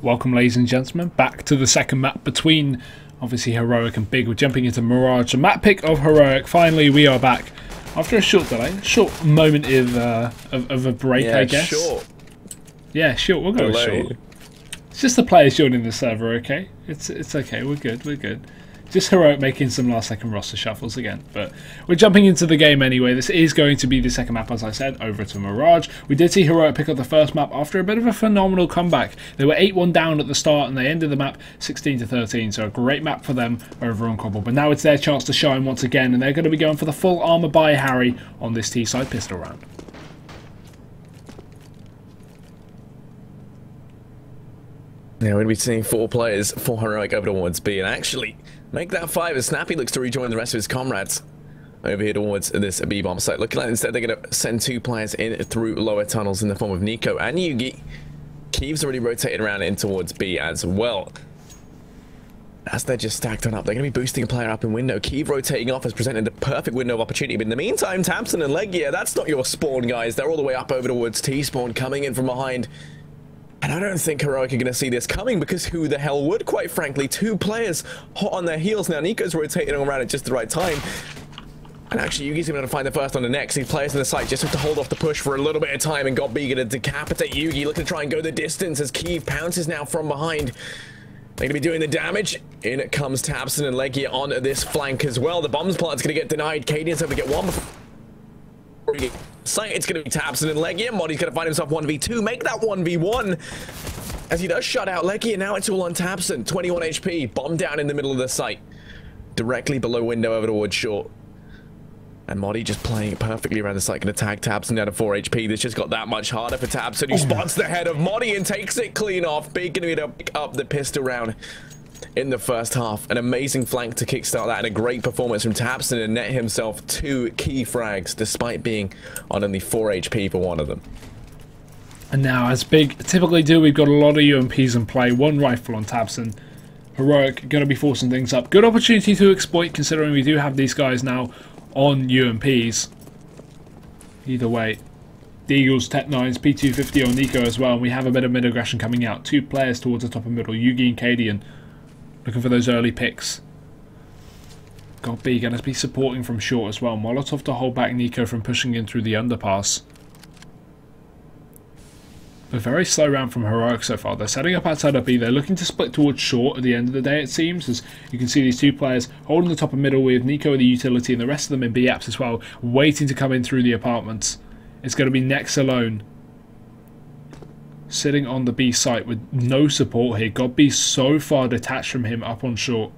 Welcome, ladies and gentlemen, back to the second map between, obviously, Heroic and Big. We're jumping into Mirage. The map pick of Heroic. Finally, we are back after a short delay, a short moment of a break, I guess. Short. Yeah, short. We'll go with short. It's just the players joining the server, okay? It's okay. We're good. We're good. Just Heroic making some last-second roster shuffles again. But we're jumping into the game anyway. This is going to be the second map, as I said, over to Mirage. We did see Heroic pick up the first map after a bit of a phenomenal comeback. They were 8-1 down at the start, and they ended the map 16-13. So a great map for them over on Cobble. But now it's their chance to shine once again, and they're going to be going for the full armor by Harry on this T-side pistol round. Now we're going to be seeing 4 players for Heroic over towards B, and actually make that 5 as Snappy looks to rejoin the rest of his comrades over here towards this B-bomb site. Looking like instead they're going to send 2 players in through lower tunnels in the form of Nico and Yugi. Keev's already rotated around in towards B as well. As they're just stacked on up, they're going to be boosting a player up in window. Keeve rotating off has presented the perfect window of opportunity, but in the meantime, Tamsin and Legia, that's not your spawn, guys. They're all the way up over towards T-spawn, coming in from behind. And I don't think Heroic are going to see this coming, because who the hell would, quite frankly? 2 players hot on their heels. Now Nico's rotating around at just the right time. And actually Yugi's going to find the first on the next. These players in the site just have to hold off the push for a little bit of time, and got B going to decapitate Yugi, looking to try and go the distance as Keeve pounces now from behind. They're going to be doing the damage. In comes Tabson and Legia on this flank as well. The bombs plant's going to get denied. Cadian's going to get one before site. It's going to be Tabson and Legia. Moddy's going to find himself 1v2, make that 1v1 as he does shut out Legia. Now it's all on Tabson. 21 HP, bomb down in the middle of the site, directly below window over towards short. And Moddy just playing it perfectly around the site, going to tag Tabson down to 4 HP. This just got that much harder for Tabson, who spots the head of Moddy and takes it clean off. Big going to be able to pick up the pistol round in the first half. An amazing flank to kickstart that, and a great performance from Tabson, and net himself 2 key frags despite being on only 4 HP for one of them. And now, as Big typically do, we've got a lot of UMPs in play. 1 rifle on Tabson. Heroic going to be forcing things up. Good opportunity to exploit, considering we do have these guys now on UMPs. Either way, the Eagles, Tech 9s, P250 on Nico as well, and we have a bit of mid-aggression coming out. 2 players towards the top and middle, Yugi and Cadian, looking for those early picks. Got B going to be supporting from short as well. Molotov to hold back Nico from pushing in through the underpass. A very slow round from Heroic so far. They're setting up outside of B. They're looking to split towards short at the end of the day, it seems, as you can see these 2 players holding the top and middle with Nico in the utility and the rest of them in B apps as well, waiting to come in through the apartments. It's going to be Nex alone, sitting on the B site with no support here. God B so far detached from him up on short.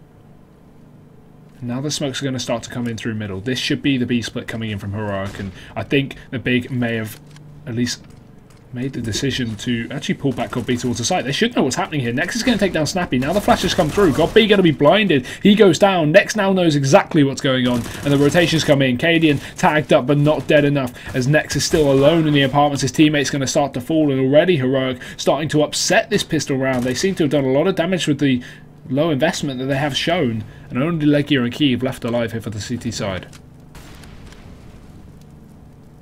And now the smokes are going to start to come in through middle. This should be the B split coming in from Heroic, and I think the Big may have at least made the decision to actually pull back God B towards the site. They should know what's happening here. Nex is going to take down Snappy. Now the flashes come through. God B going to be blinded. He goes down. Nex now knows exactly what's going on, and the rotations come in. Cadian tagged up but not dead enough, as Nex is still alone in the apartments. His teammate's going to start to fall, and already Heroic starting to upset this pistol round. They seem to have done a lot of damage with the low investment that they have shown, and only Legia and Keeve left alive here for the CT side.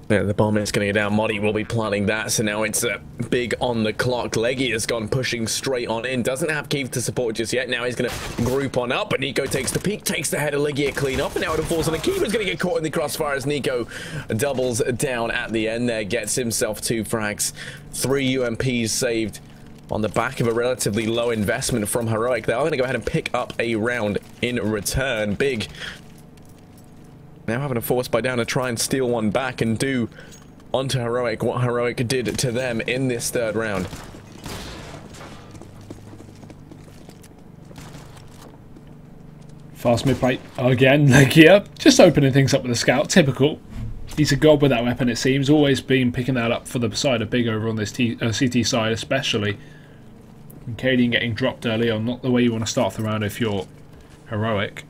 Yeah, the bomb is going to go down. Moddy will be planting that, so now it's Big on the clock. Legia has gone pushing straight on in. Doesn't have Keeve to support just yet. Now he's going to group on up, but Nico takes the peek, takes the head of Legia clean off, and now it falls on the Keeve. Is going to get caught in the crossfire as Nico doubles down at the end there, gets himself 2 frags. 3 UMPs saved on the back of a relatively low investment from Heroic. They are going to go ahead and pick up a round in return. Big now having to force by down to try and steal one back and do onto Heroic what Heroic did to them in this 3rd round. Fast mid plate again. Legia just opening things up with the scout. Typical. He's a god with that weapon, it seems. Always been picking that up for the side of Big over on this CT side especially. And Cadian getting dropped early on. Not the way you want to start the round if you're Heroic.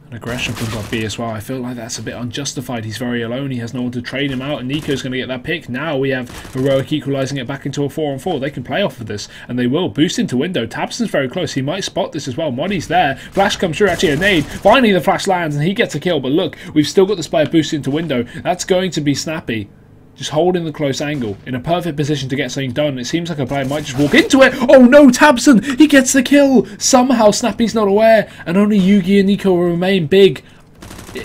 And aggression from God B as well. I feel like that's a bit unjustified. He's very alone. He has no one to trade him out, and Nico's going to get that pick. Now we have Heroic equalising it back into a 4-on-4. They can play off of this, and they will. Boost into window. Tabson's very close. He might spot this as well. Moddy's there. Flash comes through. Actually, a nade. Finally, the flash lands, and he gets a kill. But look, we've still got this player boosted into window. That's going to be Snappy. Just holding the close angle, in a perfect position to get something done. It seems like a player might just walk into it. Oh no, Tabson! He gets the kill! Somehow Snappy's not aware, and only Yugi and Nico will remain. Big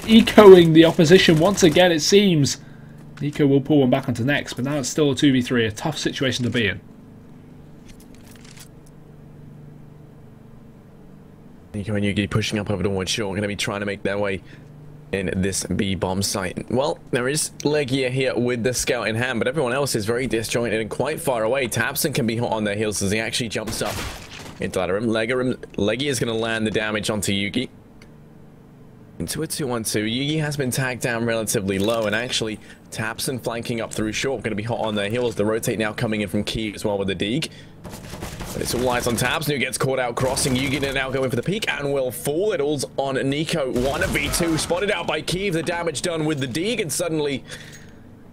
echoing the opposition once again, it seems. Nico will pull one back onto next, but now it's still a 2v3, a tough situation to be in. Nico and Yugi pushing up over towards shore, going to be trying to make their way in this B-bomb site. Well, there is Legia here with the scout in hand, but everyone else is very disjointed and quite far away. Tabson can be hot on their heels as he actually jumps up into that room. Legia is going to land the damage onto Yugi. Into a 2-1-2. Yugi has been tagged down relatively low, and actually Tabson flanking up through short, going to be hot on their heels. The rotate now coming in from Key as well with the Deeg. But it's all eyes on Tabson, who gets caught out crossing. Yugi now going for the peak and will fall. It all's on Nico. 1v2 spotted out by Kiev. The damage done with the Deeg, and suddenly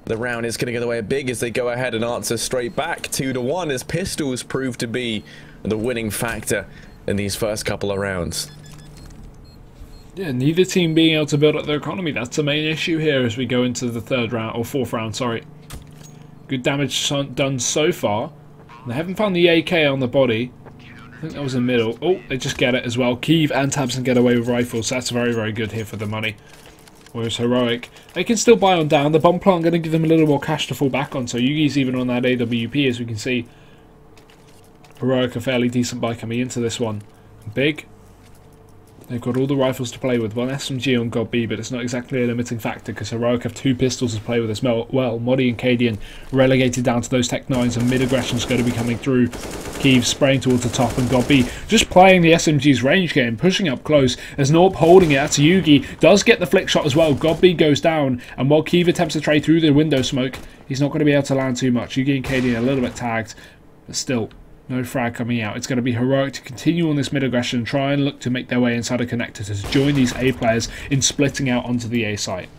the round is going to go the way of Big as they go ahead and answer straight back 2-1 as pistols prove to be the winning factor in these first couple of rounds. Yeah, neither team being able to build up their economy. That's the main issue here as we go into the third round, or fourth round, sorry. Good damage done so far. They haven't found the AK on the body. I think that was in the middle. Oh, they just get it as well. Kiev and Tabson get away with rifles, so that's very, very good here for the money. Whereas Heroic, they can still buy on down. The bomb plant going to give them a little more cash to fall back on, so Yugi's even on that AWP, as we can see. Heroic, a fairly decent buy coming into this one. Big. They've got all the rifles to play with. One SMG on God B, but it's not exactly a limiting factor because Heroic have 2 pistols to play with as well. Modi and Cadian relegated down to those Tech 9s, and mid-aggression is going to be coming through. Kiev spraying towards the top, and God B just playing the SMG's range game, pushing up close as Norp holding it. That's Yugi. Does get the flick shot as well. God B goes down, and while Kiev attempts to trade through the window smoke, he's not going to be able to land too much. Yugi and Cadian a little bit tagged, but still. No frag coming out. It's going to be Heroic to continue on this mid-aggression, try and look to make their way inside a connector to join these A players in splitting out onto the A site.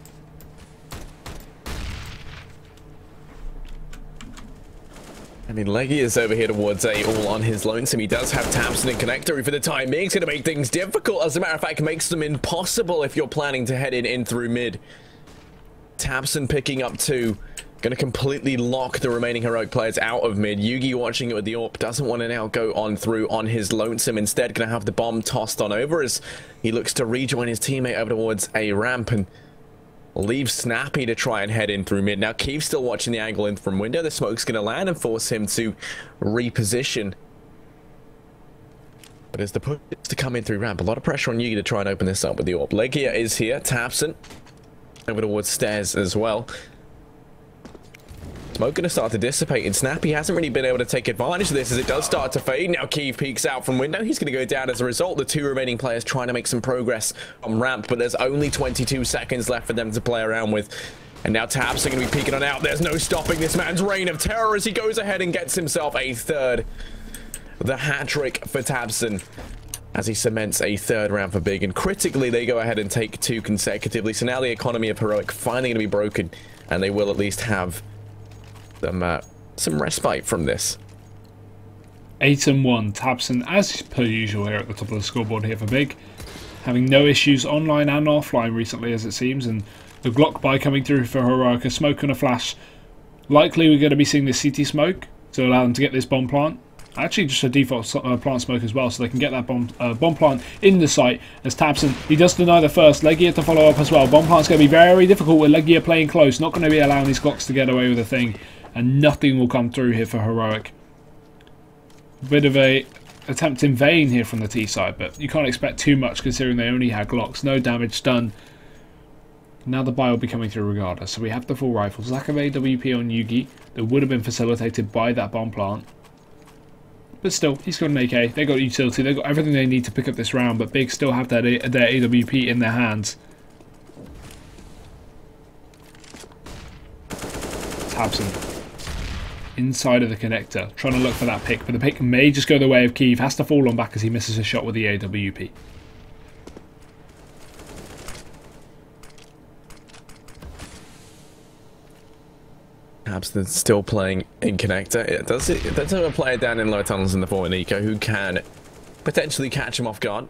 I mean, Leggy is over here towards A, all on his lonesome. He does have Tabson and connector, who for the time being is going to make things difficult. As a matter of fact, makes them impossible if you're planning to head in through mid. Tabson picking up 2. Going to completely lock the remaining Heroic players out of mid. Yugi watching it with the AWP doesn't want to now go on through on his lonesome. Instead, going to have the bomb tossed on over as he looks to rejoin his teammate over towards a ramp and leave Snappy to try and head in through mid. Now, Keith's still watching the angle in from window. The smoke's going to land and force him to reposition. But as the push to come in through ramp, a lot of pressure on Yugi to try and open this up with the AWP. Legia is here. Tabson over towards stairs as well. Smoke going to start to dissipate, and Snappy hasn't really been able to take advantage of this as it does start to fade. Now Keith peeks out from window. He's going to go down as a result. The 2 remaining players trying to make some progress on ramp, but there's only 22 seconds left for them to play around with. And now Tabs are going to be peeking on out. There's no stopping this man's reign of terror as he goes ahead and gets himself a 3rd. The hat-trick for Tabson as he cements a 3rd round for Big. And critically, they go ahead and take 2 consecutively. So now the economy of Heroic finally going to be broken, and they will at least have some respite from this. 8-1. Tabson, as per usual, here at the top of the scoreboard here for Big. Having no issues online and offline recently, as it seems. And the Glock buy coming through for Heroic. A smoke and a flash. Likely we're going to be seeing the CT smoke to allow them to get this bomb plant. Actually, just a default plant smoke as well, so they can get that bomb plant in the site. As Tabson, he does deny the first. Legia to follow up as well. Bomb plant's going to be very difficult with Legia playing close. Not going to be allowing these Glocks to get away with a thing. And nothing will come through here for Heroic. Bit of a attempt in vain here from the T side, but you can't expect too much considering they only had Glocks. No damage done. Now the buy will be coming through regardless. So we have the full rifles. Lack of AWP on Yugi that would have been facilitated by that bomb plant. But still, he's got an AK. They got utility. They got everything they need to pick up this round. But Big still have their AWP in their hands. Tabson inside of the connector, trying to look for that pick, but the pick may just go the way of Kiev. Has to fall on back as he misses a shot with the AWP. Tabson still playing in connector. It does have a player down in low tunnels in the form of Nico who can potentially catch him off guard.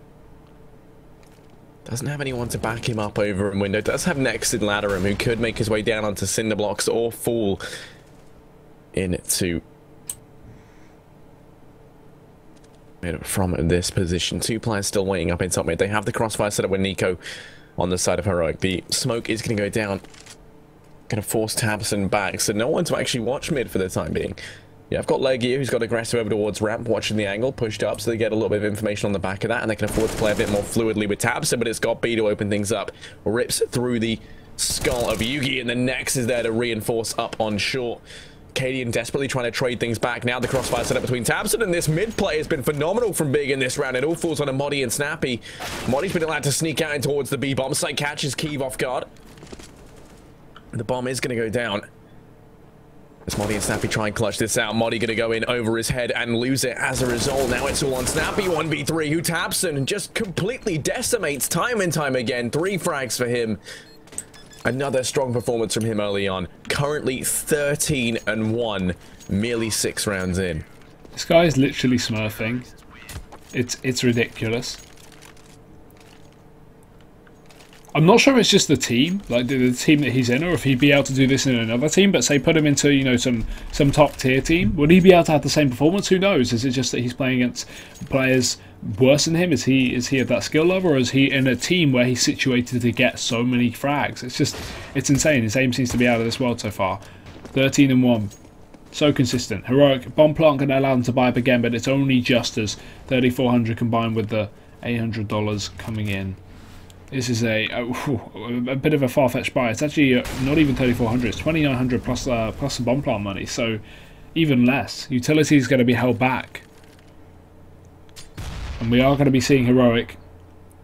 Doesn't have anyone to back him up over in window. Does have next in ladder room, who could make his way down onto cinder blocks or fall into from this position. Two players still waiting up in top mid. They have the crossfire set up with Nico on the side of Heroic. The smoke is going to go down. Going to force Tabson back, so no one to actually watch mid for the time being. Yeah, I've got Legia, who's got aggressive over towards ramp, watching the angle, pushed up, so they get a little bit of information on the back of that, and they can afford to play a bit more fluidly with Tabson, but it's got B to open things up. Rips through the skull of Yugi, and the Nex is there to reinforce up on short. Cadian desperately trying to trade things back. Now the crossfire set up between Tabson, and this mid play has been phenomenal from Big in this round. It all falls on a Modi and Snappy. Modi's been allowed to sneak out in towards the B bomb site, catches Keeve off guard. The bomb is going to go down. As Modi and Snappy try and clutch this out, Modi going to go in over his head and lose it as a result. Now it's all on Snappy, 1v3, who Tabson just completely decimates time and time again. 3 frags for him. Another strong performance from him early on. Currently 13-1, merely 6 rounds in. This guy is literally smurfing. It's ridiculous. I'm not sure it's just the team, like the team that he's in, or if he'd be able to do this in another team. But say put him into, you know, some top tier team, would he be able to have the same performance? Who knows? Is it just that he's playing against players worse than him? Is he at that skill level, or is he in a team where he's situated to get so many frags? It's insane. His aim seems to be out of this world so far. 13-1, so consistent. Heroic bomb plant can allow them to buy up again, but it's only just as 3,400 combined with the $800 coming in. This is a bit of a far-fetched buy. It's actually not even 3,400. It's 2,900 plus some bomb plant money. So even less. Utility is going to be held back, and we are going to be seeing Heroic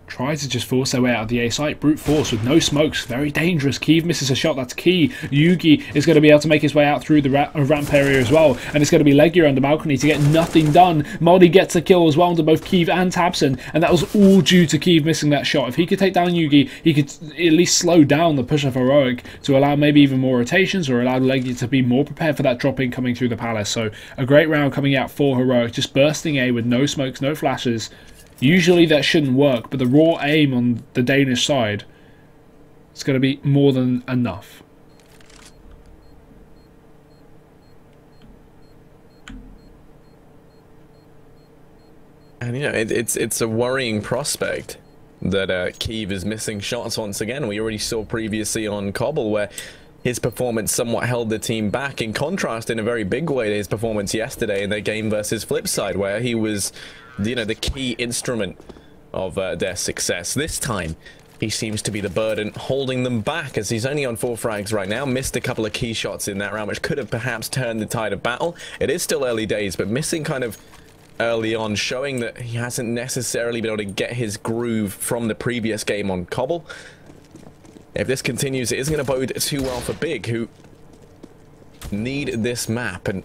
try to just force their way out of the A site. Brute force with no smokes. Very dangerous. Keeve misses a shot. That's key. Yugi is going to be able to make his way out through the ramp area as well. And it's going to be Legia under Balcony to get nothing done. Modi gets a kill as well under both Keeve and Tabson. And that was all due to Keeve missing that shot. If he could take down Yugi, he could at least slow down the push of Heroic to allow maybe even more rotations, or allow Legia to be more prepared for that drop-in coming through the palace. So a great round coming out for Heroic. Just bursting A with no smokes, no flashes. Usually that shouldn't work, but the raw aim on the Danish side is going to be more than enough. And, you know, it's a worrying prospect that Keeve is missing shots once again. We already saw previously on Cobble where his performance somewhat held the team back, in contrast in a very big way to his performance yesterday in their game versus Flipside, where he was, you know, the key instrument of their success. This time, he seems to be the burden holding them back, as he's only on 4 frags right now. Missed a couple of key shots in that round, which could have perhaps turned the tide of battle. It is still early days, but missing kind of early on, showing that he hasn't necessarily been able to get his groove from the previous game on Cobble. If this continues, it isn't going to bode too well for Big, who need this map. And,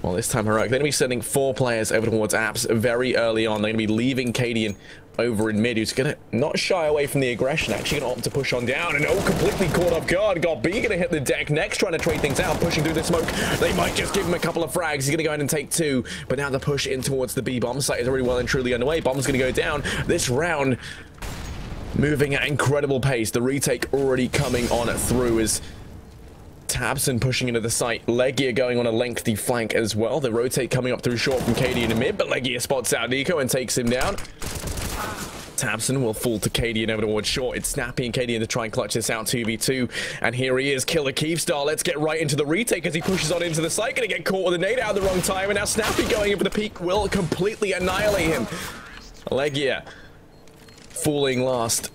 well, this time Heroic, they're going to be sending 4 players over towards Apps very early on. They're going to be leaving Cadian over in mid, who's going to not shy away from the aggression, actually going to opt to push on down. And, oh, completely caught off guard. Got B going to hit the deck. Next, trying to trade things out, pushing through the smoke. They might just give him a couple of frags. He's going to go ahead and take 2. But now the push in towards the B bomb site is already well and truly underway. Bomb's going to go down. This round moving at incredible pace. The retake already coming on through as Tabson pushing into the site. Legia going on a lengthy flank as well. The rotate coming up through short from Cadian in mid, but Legia spots out Nico and takes him down. Tabson will fall to Cadian over towards short. It's Snappy and Cadian to try and clutch this out 2v2. And here he is, Killer Keeve style. Let's get right into the retake as he pushes on into the site. Gonna get caught with a nade out at the wrong time. And now Snappy going in for the peak will completely annihilate him. Legia falling last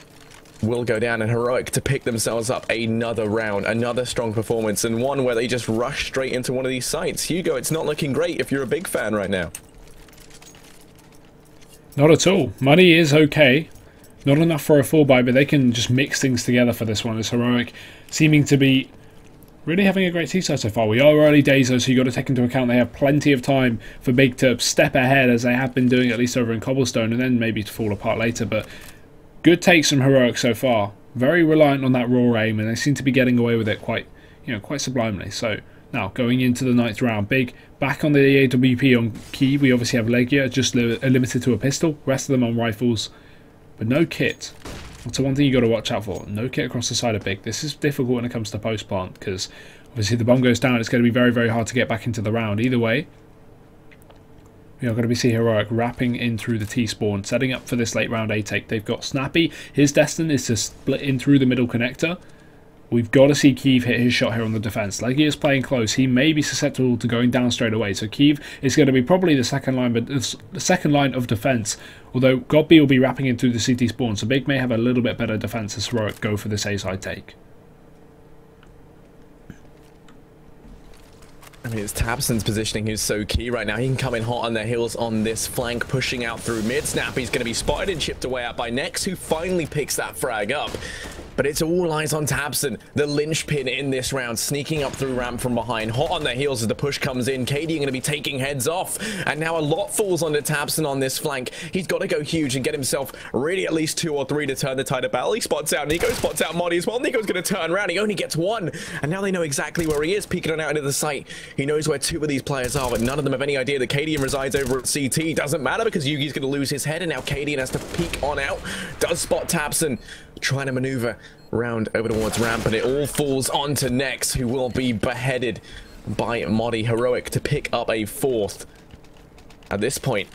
will go down, and Heroic to pick themselves up another round, another strong performance, and one where they just rush straight into one of these sites. Hugo, it's not looking great if you're a Big fan right now. Not at all. Money is okay. Not enough for a full buy, but they can just mix things together for this one. As Heroic seeming to be really having a great season so far. We are early days though, so you've got to take into account they have plenty of time for Big to step ahead, as they have been doing at least over in Cobblestone, and then maybe to fall apart later. But good takes from Heroic so far. Very reliant on that raw aim, and they seem to be getting away with it quite sublimely. So now going into the 9th round, Big back on the AWP on key. We obviously have Legia just limited to a pistol. Rest of them on rifles, but no kit. So one thing you got to watch out for, no kit across the side of Big. This is difficult when it comes to post plant because obviously the bomb goes down, it's going to be very, very hard to get back into the round. Either way, we are going to be seeing Heroic wrapping in through the T-spawn, setting up for this late round A take. They've got Snappy. His destiny is to split in through the middle connector. We've got to see Keeve hit his shot here on the defense. Leggy is playing close. He may be susceptible to going down straight away. So Keeve is going to be probably the second line, but the second line of defense. Although Godby will be wrapping in through the CT spawn, so Big may have a little bit better defense as Heroic go for this A side take. I mean, it's Tabson's positioning who's so key right now. He can come in hot on their heels on this flank, pushing out through mid. Snappy's going to be spotted and chipped away at by Nex, who finally picks that frag up. But it's all eyes on Tabson, the linchpin in this round, sneaking up through ramp from behind. Hot on their heels as the push comes in. KD are going to be taking heads off. And now a lot falls onto Tabson on this flank. He's got to go huge and get himself really at least 2 or 3 to turn the tide of battle. He spots out Nico, spots out Modi as well. Nico's going to turn around. He only gets 1. And now they know exactly where he is, peeking on out into the site. He knows where 2 of these players are, but none of them have any idea that Cadian resides over at CT. Doesn't matter because Yugi's going to lose his head, and now Cadian has to peek on out. Does spot Tabson, trying to maneuver round over towards ramp, and it all falls onto Nex, who will be beheaded by Modi. Heroic to pick up a 4th. At this point,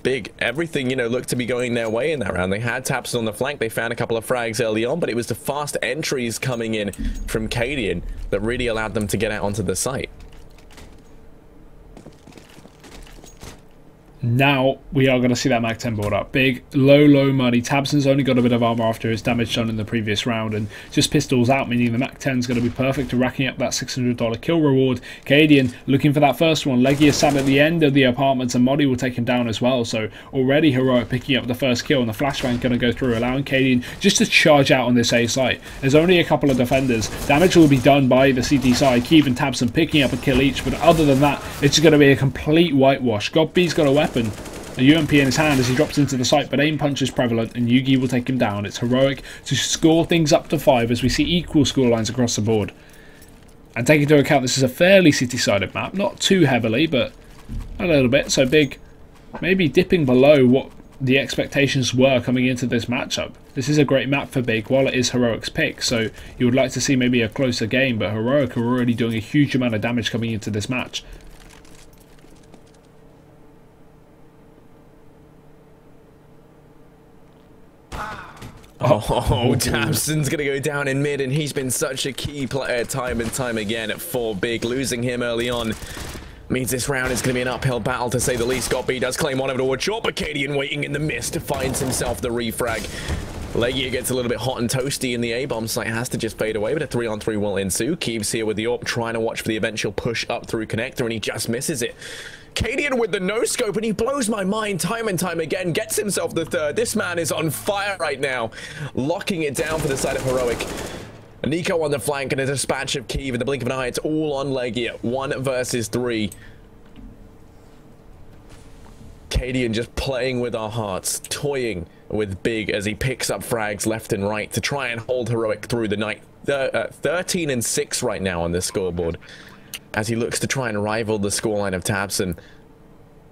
Big, everything, you know, looked to be going their way in that round. They had Tabson on the flank, they found a couple of frags early on, but it was the fast entries coming in from Cadian that really allowed them to get out onto the site. Now we are going to see that Mag 10 build up. Big, low Muddy. Tabson's only got a bit of armor after his damage done in the previous round and just pistols out, meaning the Mag 10 is going to be perfect to racking up that $600 kill reward. Cadian looking for that first one. Leggy is sat at the end of the apartments and Muddy will take him down as well. So already Heroic picking up the first kill, and the flashbang going to go through, allowing Cadian just to charge out on this A site. There's only a couple of defenders. Damage will be done by the CT side. Keeve and Tabson picking up a kill each, but other than that, it's going to be a complete whitewash. Godby's got a weapon, a UMP in his hand as he drops into the site, but aim punch is prevalent and Yugi will take him down. It's Heroic to score things up to 5 as we see equal score lines across the board. And take into account this is a fairly city-sided map, not too heavily, but a little bit. So Big maybe dipping below what the expectations were coming into this matchup. This is a great map for Big, while it is Heroic's pick, so you would like to see maybe a closer game, but Heroic are already doing a huge amount of damage coming into this match. Oh, Tabson's going to go down in mid, and he's been such a key player time and time again for Big. Losing him early on means this round is going to be an uphill battle, to say the least. Godby does claim one over towards short, but Cadian waiting in the mist finds himself the refrag. Legia gets a little bit hot and toasty in the A-bomb site, has to just fade away, but a 3-on-3 will ensue. Keeves here with the AWP, trying to watch for the eventual push up through connector, and he just misses it. Cadian with the no-scope, and he blows my mind time and time again, gets himself the 3rd. This man is on fire right now, locking it down for the side of Heroic. Nico on the flank and a dispatch of Keeve in the blink of an eye. It's all on Legia, 1 versus 3. Cadian just playing with our hearts, toying with Big as he picks up frags left and right to try and hold Heroic through the night. 13 and 6 right now on this scoreboard, as he looks to try and rival the scoreline of Tabson.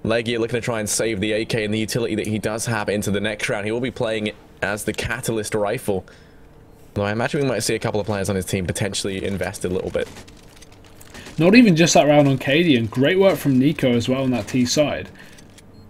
Legia looking to try and save the AK and the utility that he does have into the next round. He will be playing it as the Catalyst rifle, though I imagine we might see a couple of players on his team potentially invest a little bit. Not even just that round on Cadian, great work from Nico as well on that T side.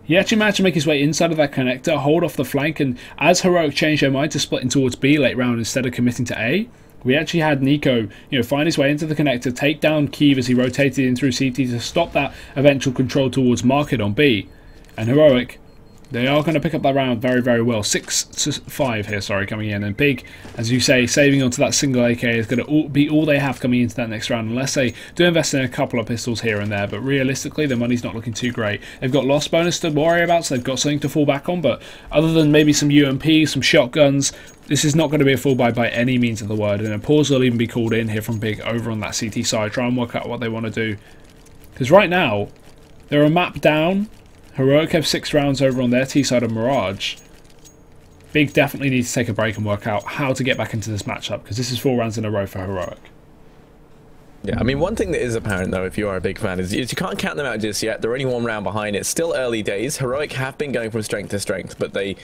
He actually managed to make his way inside of that connector, hold off the flank, and as Heroic changed their mind to splitting towards B late round instead of committing to A, we actually had Nico, find his way into the connector, take down Keeve as he rotated in through CT to stop that eventual control towards Market on B. And Heroic, they are going to pick up that round very, very well. 6-5 here, sorry, coming in. And Big, as you say, saving onto that single AK is going to be all they have coming into that next round, unless they do invest in a couple of pistols here and there. But realistically, the money's not looking too great. They've got loss bonus to worry about, so they've got something to fall back on. But other than maybe some UMPs, some shotguns, this is not going to be a full buy by any means of the word. And a pause will even be called in here from Big over on that CT side. Try and work out what they want to do. Because right now, they're a map down. Heroic have 6 rounds over on their T side of Mirage. Big definitely needs to take a break and work out how to get back into this matchup, because this is 4 rounds in a row for Heroic. Yeah, I mean, one thing that is apparent, though, if you are a big fan, is you can't count them out just yet. They're only 1 round behind. It's still early days. Heroic have been going from strength to strength, but they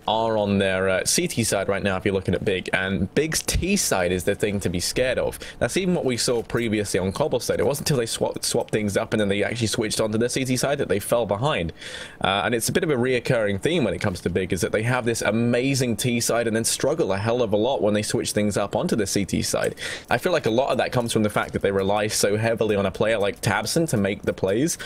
are on their CT side right now if you're looking at Big, and Big's T side is the thing to be scared of. That's even what we saw previously on Cobblestone. It wasn't until they swapped things up and then they actually switched onto the CT side that they fell behind. And it's a bit of a reoccurring theme when it comes to Big, is that they have this amazing T side and then struggle a hell of a lot when they switch things up onto the CT side. I feel like a lot of that comes from the fact that they rely so heavily on a player like tabseN to make the plays.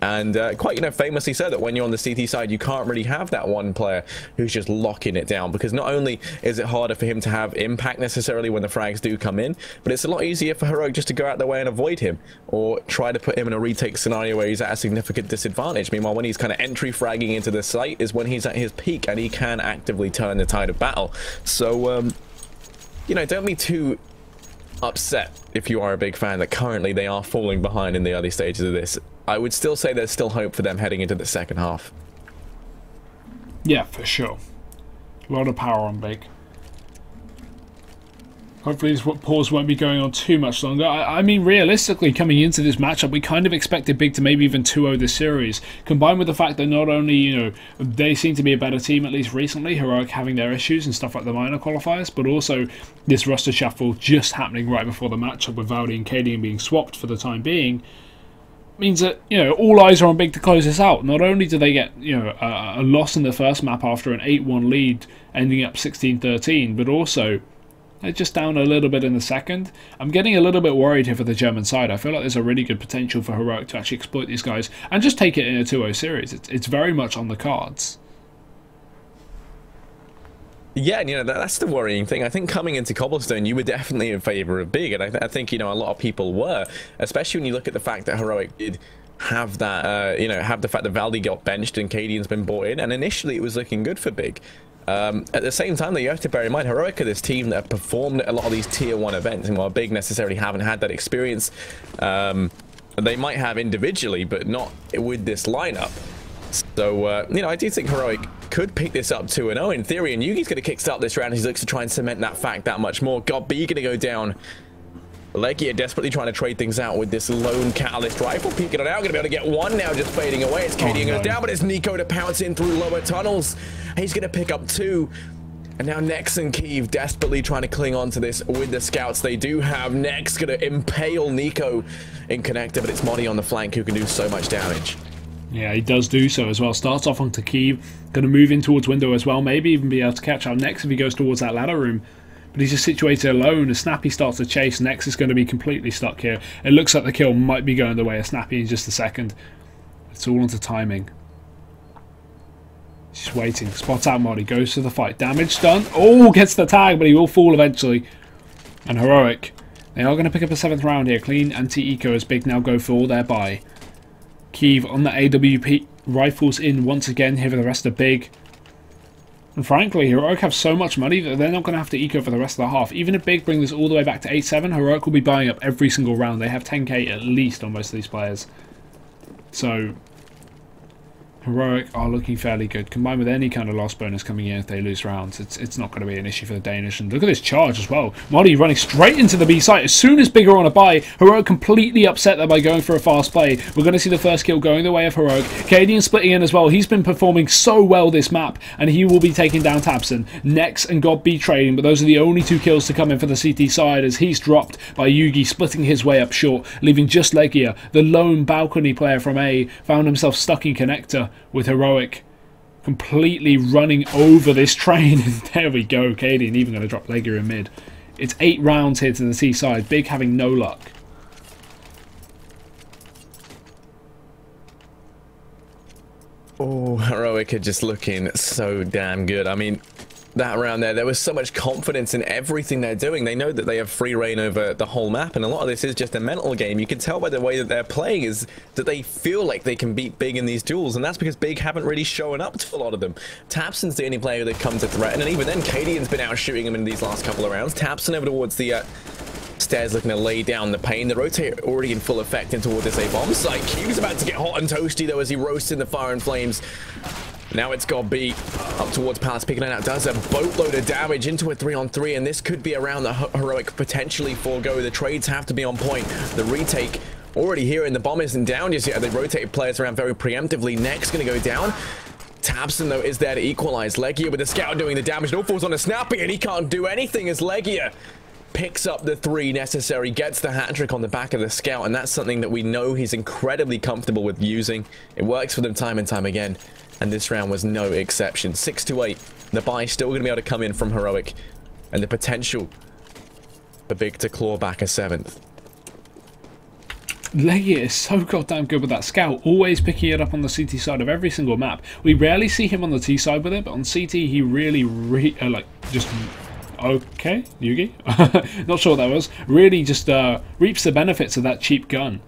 And quite, famously said that when you're on the CT side, you can't really have that one player who's just locking it down, because not only is it harder for him to have impact necessarily when the frags do come in, but it's a lot easier for Heroic just to go out their way and avoid him, or try to put him in a retake scenario where he's at a significant disadvantage. Meanwhile, when he's kind of entry fragging into the site is when he's at his peak, and he can actively turn the tide of battle. So, don't be too upset if you are a Big fan that currently they are falling behind in the early stages of this. I would still say there's still hope for them heading into the second half. Yeah, for sure. A lot of power on Big. Hopefully this pause won't be going on too much longer. I mean, realistically, coming into this matchup, we kind of expected Big to maybe even 2-0 this series. Combined with the fact that not only, they seem to be a better team, at least recently, Heroic having their issues and stuff like the minor qualifiers, but also this roster shuffle just happening right before the matchup with Valdi and Cadian being swapped for the time being, means that, all eyes are on Big to close this out. Not only do they get, a loss in the first map after an 8-1 lead, ending up 16-13, but also they're just down a little bit in the second. I'm getting a little bit worried here for the German side. I feel like there's a really good potential for Heroic to actually exploit these guys and just take it in a 2-0 series. It's very much on the cards. Yeah, and that's the worrying thing. I think coming into Cobblestone, you were definitely in favor of Big, and I think a lot of people were, especially when you look at the fact that Heroic did have that, have the fact that Valdi got benched and Cadian's been brought in, and initially it was looking good for Big. At the same time, though, you have to bear in mind, Heroic are this team that have performed at a lot of these tier 1 events, and while Big necessarily haven't had that experience, they might have individually, but not with this lineup. So, I do think Heroic could pick this up 2-0 in theory, and Yugi's going to kickstart this round as he looks to try and cement that fact that much more. God, B going to go down. Legia desperately trying to trade things out with this lone catalyst rifle. Peeking it out, going to be able to get one now, just fading away. It's Cadian goes down, but it's Nico to pounce in through lower tunnels. He's going to pick up 2. And now Nex and Kiev desperately trying to cling on to this with the scouts they do have. Nex going to impale Nico in connector, but it's Modi on the flank who can do so much damage. Yeah, he does do so as well. Starts off onto Kiev, going to move in towards window as well. Maybe even be able to catch out Nex if he goes towards that ladder room. But he's just situated alone. As Snappy starts to chase, Nex is going to be completely stuck here. It looks like the kill might be going the way of Snappy in just a second. It's all onto timing. He's just waiting. Spots out Modi. Goes to the fight. Damage done. Oh, gets the tag, but he will fall eventually. And Heroic, they are going to pick up a 7th round here. Clean anti-eco as Big now go for all their buy. Kiev on the AWP. Rifles in once again here for the rest of Big. And frankly, Heroic have so much money that they're not going to have to eco for the rest of the half. Even if Big bring this all the way back to 8-7, Heroic will be buying up every single round. They have 10k at least on most of these players. So Heroic are looking fairly good. Combined with any kind of loss bonus coming in if they lose rounds, it's not going to be an issue for the Danish. And look at this charge as well. Modi running straight into the B site. As soon as Big are on a buy, Heroic completely upset there by going for a fast play. We're going to see the first kill going the way of Heroic. Cadian splitting in as well. He's been performing so well this map, and he will be taking down tabseN. Nex and God be trading, but those are the only 2 kills to come in for the CT side as he's dropped by Yugi, splitting his way up short, leaving just Legia, the lone balcony player from A, found himself stuck in connector, with Heroic completely running over this train. There we go, Cadian even going to drop Legia in mid. It's 8 rounds here to the C side. Big having no luck. Oh, Heroic are just looking so damn good. I mean, that round there was so much confidence in everything they're doing. They know that they have free reign over the whole map, and a lot of this is just a mental game. You can tell by the way that they're playing is that they feel like they can beat Big in these duels, and that's because Big haven't really shown up to a lot of them. tabseN's the only player that comes to threaten, and even then, Cadian's been out shooting him in these last couple of rounds. tabseN over towards the stairs looking to lay down the pain. The rotate already in full effect in toward this A bomb site. Q's about to get hot and toasty though as he roasts in the fire and flames. Now it's got B up towards Palace, picking it out. Does a boatload of damage into a 3-on-3, and this could be around the Heroic potentially forego. The trades have to be on point. The retake already here, and the bomb isn't down just yet. They rotate players around very preemptively. Next going to go down. Tabson, though, is there to equalize. Legia with the scout doing the damage. No falls on a Snappy, and he can't do anything as Legia picks up the 3 necessary, gets the hat-trick on the back of the scout, and that's something that we know he's incredibly comfortable with using. It works for them time and time again, and this round was no exception. 6-8. The buy still going to be able to come in from Heroic, and the potential for Big to claw back a 7th. Legia is so goddamn good with that scout, always picking it up on the CT side of every single map. We rarely see him on the T side with it, but on CT he really, like, just... Okay, Yugi? Not sure what that was. Really just reaps the benefits of that cheap gun.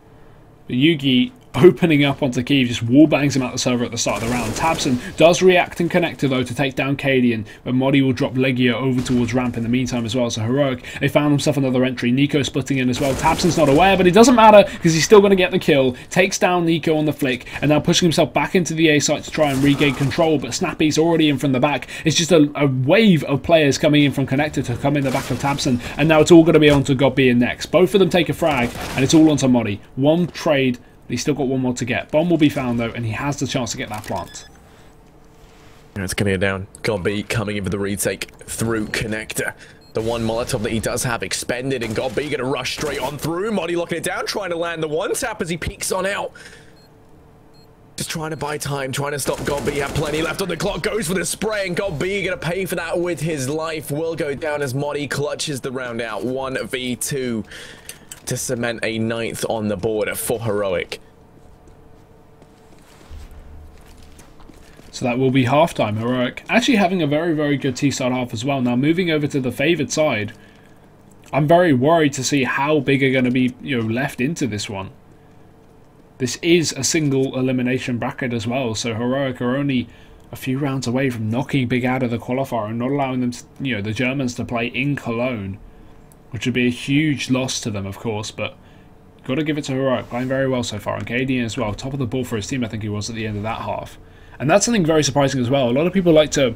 But Yugi opening up onto Kiev, just wallbangs him out the server at the start of the round. Tabson does react in connector though to take down Cadian, but Modi will drop Legia over towards ramp in the meantime as well. So Heroic, they found himself another entry. Nico splitting in as well. Tabson's not aware, but it doesn't matter because he's still going to get the kill. Takes down Nico on the flick, and now pushing himself back into the A site to try and regain control, but Snappy's already in from the back. It's just a wave of players coming in from connector to come in the back of Tabson, and now it's all going to be onto Godby and next. Both of them take a frag, and it's all onto Modi. One trade. He's still got one more to get. Bomb will be found though, and he has the chance to get that plant. It's going to go down. Godby coming in for the retake through connector. The one Molotov that he does have expended, and Godby going to rush straight on through. Modi locking it down, trying to land the one tap as he peeks on out. Just trying to buy time, trying to stop Godby. Have plenty left on the clock. Goes for the spray, and Godby going to pay for that with his life. Will go down as Modi clutches the round out. 1v2. To cement a 9th on the board for Heroic. So that will be halftime. Heroic actually having a very, very good T-side half as well. Now moving over to the favoured side, I'm very worried to see how big are going to be, left into this one. This is a single elimination bracket as well, so Heroic are only a few rounds away from knocking Big out of the qualifier and not allowing them to, the Germans to play in Cologne. Which would be a huge loss to them, of course, but got to give it to Heroic, playing very well so far. And Cadian as well, top of the ball for his team, I think he was at the end of that half. And that's something very surprising as well. A lot of people like to,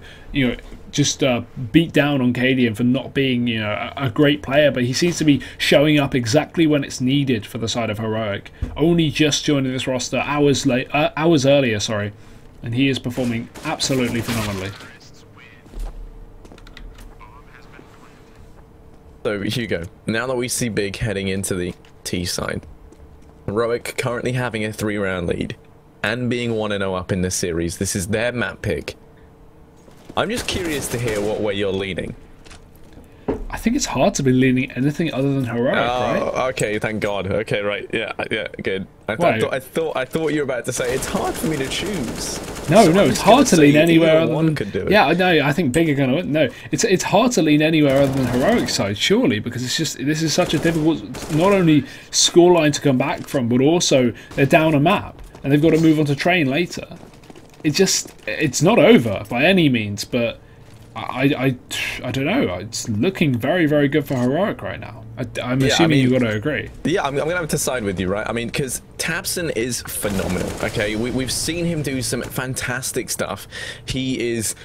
just beat down on Cadian for not being, a great player, but he seems to be showing up exactly when it's needed for the side of Heroic. Only just joining this roster hours earlier, sorry, and he is performing absolutely phenomenally. So, Hugo, now that we see Big heading into the T side, Heroic currently having a 3-round lead and being 1-0 up in the series. This is their map pick. I'm just curious to hear what way you're leaning. I think it's hard to be leaning anything other than Heroic, right? Okay, thank God. Okay, right. Yeah, good. I thought you were about to say it's hard for me to choose. No, it's hard to lean anywhere other one than... could do it. Yeah, no, I think Big are going to win. No, it's hard to lean anywhere other than Heroic side, surely, because this is such a difficult, not only scoreline to come back from, but also they're down a map, and they've got to move on to train later. It's not over by any means, but I don't know. It's looking very, very good for Heroic right now. I'm assuming you've got to agree. Yeah, I'm going to have to side with you, right? I mean, because Tabson is phenomenal, okay? We've seen him do some fantastic stuff. He is,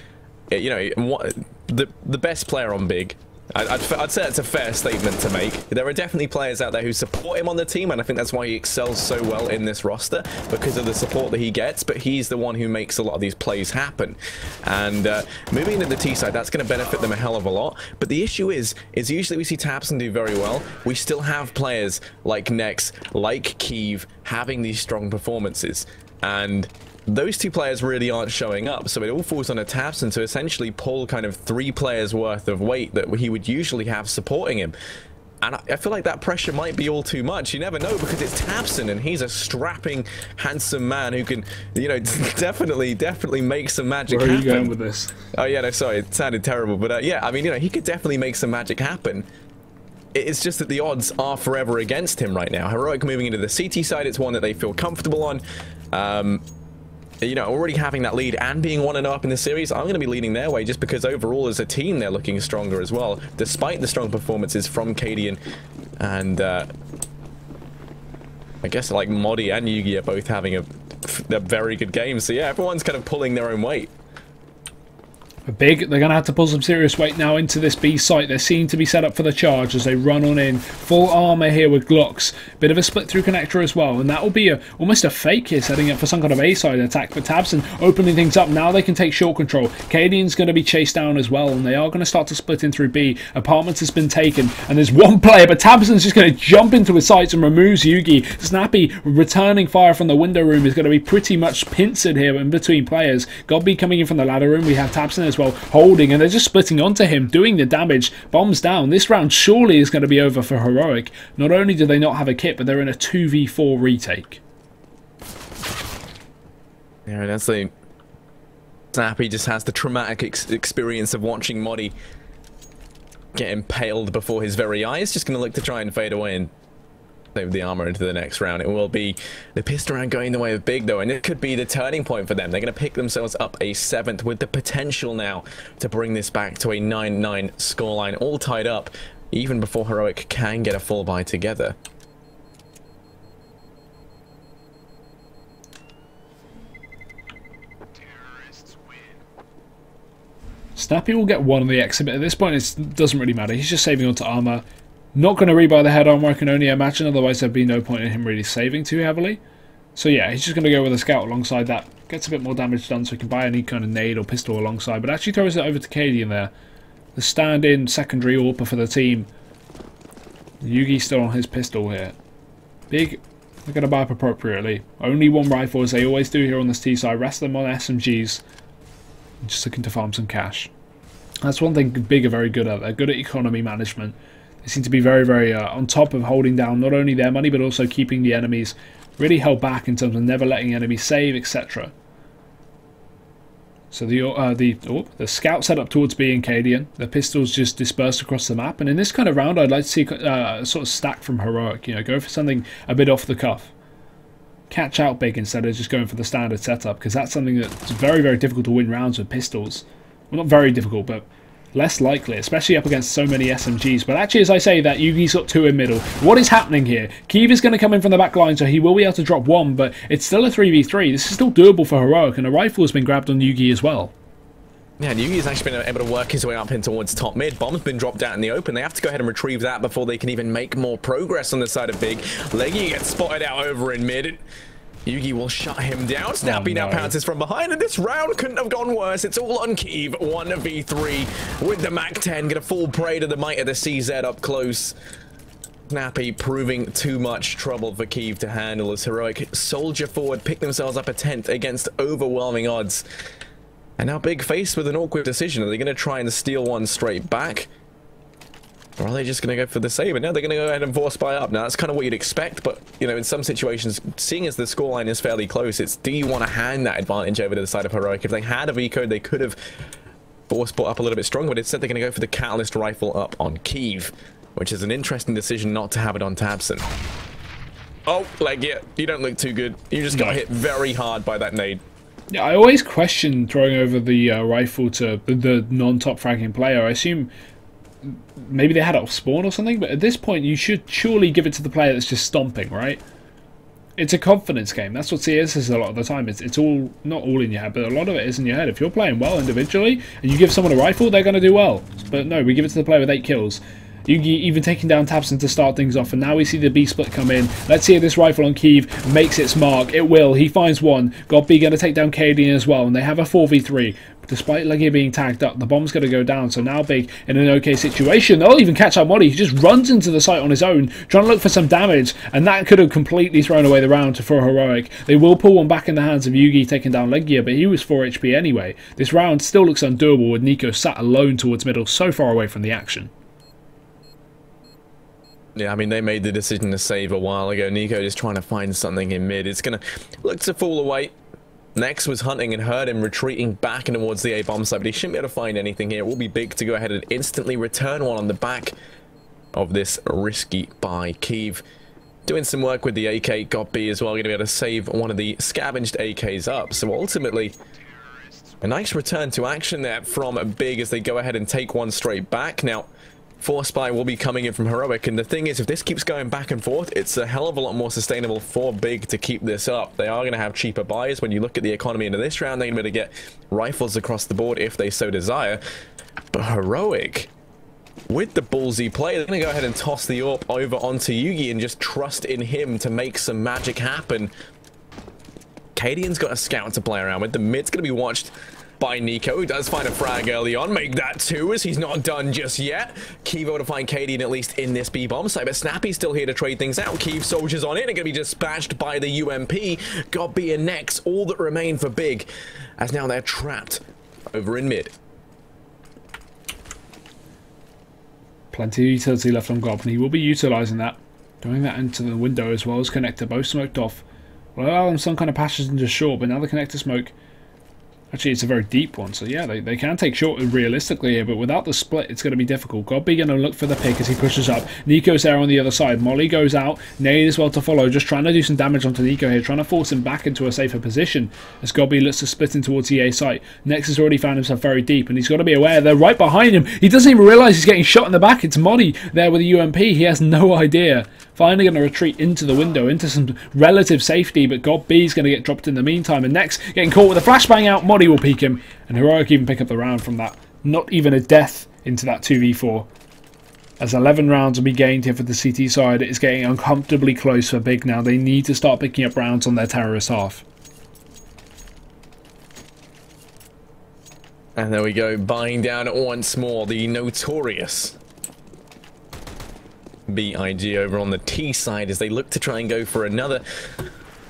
the best player on Big. I'd say that's a fair statement to make. There are definitely players out there who support him on the team, and I think that's why he excels so well in this roster, because of the support that he gets, but he's the one who makes a lot of these plays happen. And moving into the T side, that's going to benefit them a hell of a lot. But the issue is usually we see Tabson do very well. We still have players like Nex, like Kiev, having these strong performances. And those two players really aren't showing up, so it all falls on a Tabson to essentially pull kind of 3 players worth of weight that he would usually have supporting him. And I feel like that pressure might be all too much. You never know, because it's Tabson, and he's a strapping, handsome man who can, definitely make some magic happen. Where are you going with this? Oh yeah, no, sorry, it sounded terrible, but yeah, I mean, he could definitely make some magic happen. It's just that the odds are forever against him right now. Heroic moving into the CT side, it's one that they feel comfortable on. Already having that lead and being 1-0 up in the series, I'm going to be leaning their way just because overall as a team they're looking stronger as well, despite the strong performances from Cadian and I guess like Modi and Yugi are both having a very good game. So yeah, everyone's kind of pulling their own weight. Big, they're going to have to pull some serious weight now into this B site. They seem to be set up for the charge as they run on in. Full armor here with Glocks. Bit of a split through connector as well. And that will be almost a fake here, setting up for some kind of A-side attack. But tabseN opening things up. Now they can take short control. Cadian's going to be chased down as well. And they are going to start to split in through B. Apartments has been taken. And there's one player, but tabseN's just going to jump into his sights and removes Yugi. Snappy returning fire from the window room is going to be pretty much pincered here in between players. Godby coming in from the ladder room. We have tabseN as well, holding, and they're just splitting onto him, doing the damage. Bombs down. This round surely is going to be over for Heroic. Not only do they not have a kit, but they're in a 2v4 retake. Yeah, that's the... Snappy just has the traumatic experience of watching Modi get impaled before his very eyes. Just going to look to try and fade away and save the armor into the next round. It will be the pistol round going the way of Big, though, and it could be the turning point for them. They're going to pick themselves up a 7th with the potential now to bring this back to a 9-9 scoreline, all tied up even before Heroic can get a full buy together. Snappy will get one on the exhibit. At this point, it doesn't really matter. He's just saving onto armor. Not going to rebuy the head armor, I can only imagine. Otherwise, there'd be no point in him really saving too heavily. So yeah, he's just going to go with a scout alongside that. Gets a bit more damage done so he can buy any kind of nade or pistol alongside. But actually throws it over to Cadian there. The stand-in secondary AWPer for the team. Yugi still on his pistol here. Big, they're going to buy up appropriately. Only one rifle as they always do here on this T side. Rest of them on SMGs. Just looking to farm some cash. That's one thing Big are very good at. They're good at economy management. They seem to be very, very on top of holding down not only their money but also keeping the enemies really held back in terms of never letting enemies save, etc. So the scout set up towards B and Cadian. The pistols just dispersed across the map. And in this kind of round, I'd like to see a sort of stack from Heroic. You know, go for something a bit off the cuff. Catch out Big instead of just going for the standard setup, because that's something that's very, very difficult to win rounds with pistols. Well, not very difficult, but less likely, especially up against so many SMGs. But actually, as I say that, Yugi's got 2 in middle. What is happening here? Keeve is going to come in from the back line, so he will be able to drop 1, but it's still a 3v3. This is still doable for Heroic, and a rifle has been grabbed on Yugi as well. Yeah, and Yugi's actually been able to work his way up in towards top mid. Bomb's been dropped out in the open. They have to go ahead and retrieve that before they can even make more progress on the side of Big. Leggy gets spotted out over in mid. Yugi will shut him down. Snappy now pounces from behind, and this round couldn't have gone worse. It's all on Keeve, 1v3 with the MAC-10. Gonna fall prey to the might of the CZ up close. Snappy proving too much trouble for Keeve to handle as Heroic soldier forward, pick themselves up a 10th against overwhelming odds. And now Big faced with an awkward decision. Are they going to try and steal one straight back? Or are they just going to go for the save? And now they're going to go ahead and force buy up. Now, that's kind of what you'd expect, but, you know, in some situations, seeing as the scoreline is fairly close, it's do you want to hand that advantage over to the side of Heroic? If they had a V-code, they could have forced bought up a little bit stronger, but instead they're going to go for the Catalyst Rifle up on Keeve, which is an interesting decision not to have it on tabseN. Oh, Legia, you don't look too good. You just got hit very hard by that nade. Yeah, I always question throwing over the rifle to the non-top fragging player. I assume maybe they had it off spawn or something, but at this point you should surely give it to the player that's just stomping, right? It's a confidence game. That's what CS is a lot of the time. It's all, not all in your head, but a lot of it is in your head. If you're playing well individually and you give someone a rifle, they're going to do well. But no, we give it to the player with 8 kills. Yugi even taking down tabseN to start things off, and now we see the B split come in. Let's see if this rifle on Keeve makes its mark. It will. He finds one. Godby going to take down Cadian as well, and they have a 4v3. Despite Legia being tagged up, the bomb's going to go down, so now Big in an okay situation. They'll even catch out Modi. He just runs into the site on his own, trying to look for some damage, and that could have completely thrown away the round for Heroic. They will pull one back in the hands of Yugi taking down Legia, but he was 4 HP anyway. This round still looks undoable with Nico sat alone towards middle, so far away from the action. Yeah, I mean, they made the decision to save a while ago. Nico just trying to find something in mid. It's going to look to fall away. Next was hunting and heard him retreating back towards the A-bomb site, but he shouldn't be able to find anything here. It will be Big to go ahead and instantly return one on the back of this risky buy. Keeve doing some work with the AK. Godby as well, going to be able to save one of the scavenged AKs up. So ultimately, a nice return to action there from Big as they go ahead and take one straight back. Now, Force buy will be coming in from Heroic, and the thing is, if this keeps going back and forth, it's a hell of a lot more sustainable for Big to keep this up. They are going to have cheaper buys. When you look at the economy into this round, they're going to be able to get rifles across the board if they so desire. But Heroic, with the ballsy play, they're going to go ahead and toss the AWP over onto Yugi and just trust in him to make some magic happen. Cadian's got a scout to play around with. The mid's going to be watched by Nico, who does find a frag early on. Make that two, as he's not done just yet. Keeve able to find Cadian at least in this B-bomb site, but Snappy's still here to trade things out. Keeve soldiers on it, are going to be dispatched by the UMP. Got B and Nex, all that remain for Big, as now they're trapped over in mid. Plenty of utility left on Gob, and he will be utilising that. Doing that into the window as well as connector, both smoked off. Will allow them some kind of passage into short, but now the connector smoke. Actually, it's a very deep one, so yeah, they can take short realistically here, but without the split, it's going to be difficult. Godby going to look for the pick as he pushes up. Nico's there on the other side. Molly goes out. Nade as well to follow, just trying to do some damage onto Nico here, trying to force him back into a safer position as Godby looks to split in towards the A site. Nex has already found himself very deep, and he's got to be aware they're right behind him. He doesn't even realise he's getting shot in the back. It's Molly there with the UMP. He has no idea. Finally going to retreat into the window, into some relative safety, but Godby's going to get dropped in the meantime, and Nex getting caught with a flashbang out. Molly will peek him, and Heroic even pick up the round from that. Not even a death into that 2v4. As 11 rounds will be gained here for the CT side, it is getting uncomfortably close for Big now. They need to start picking up rounds on their terrorist half. And there we go, buying down once more the notorious BIG over on the T side as they look to try and go for another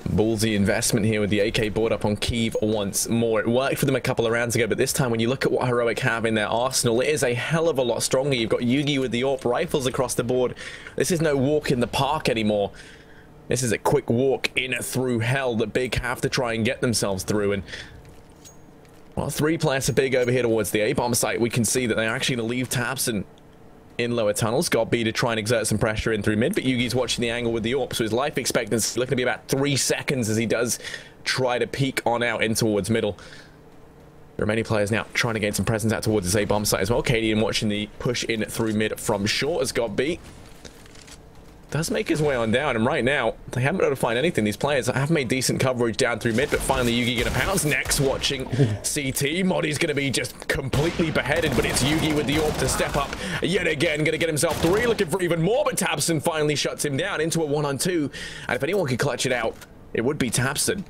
ballsy investment here with the AK board up on Keeve once more. It worked for them a couple of rounds ago, but this time when you look at what Heroic have in their arsenal, it is a hell of a lot stronger. You've got Yugi with the AWP rifles across the board. This is no walk in the park anymore. This is a quick walk in through hell that Big have to try and get themselves through. And well, 3 players are Big over here towards the A-bomb site. We can see that they're actually going to leave Tabson in lower tunnels. Got B to try and exert some pressure in through mid, but Yugi's watching the angle with the AWP, so his life expectancy is looking to be about 3 seconds as he does try to peek on out in towards middle. There are many players now trying to gain some presence out towards this A-bomb site as well. Cadian watching the push in through mid from short as Got B does make his way on down, and right now they haven't been able to find anything. These players have made decent coverage down through mid, but finally Yugi gonna pounce. Next watching CT. Modi's gonna be just completely beheaded, but it's Yugi with the AWP to step up yet again, gonna get himself 3, looking for even more, but Tabson finally shuts him down into a 1-on-2, and if anyone could clutch it out, it would be Tabson.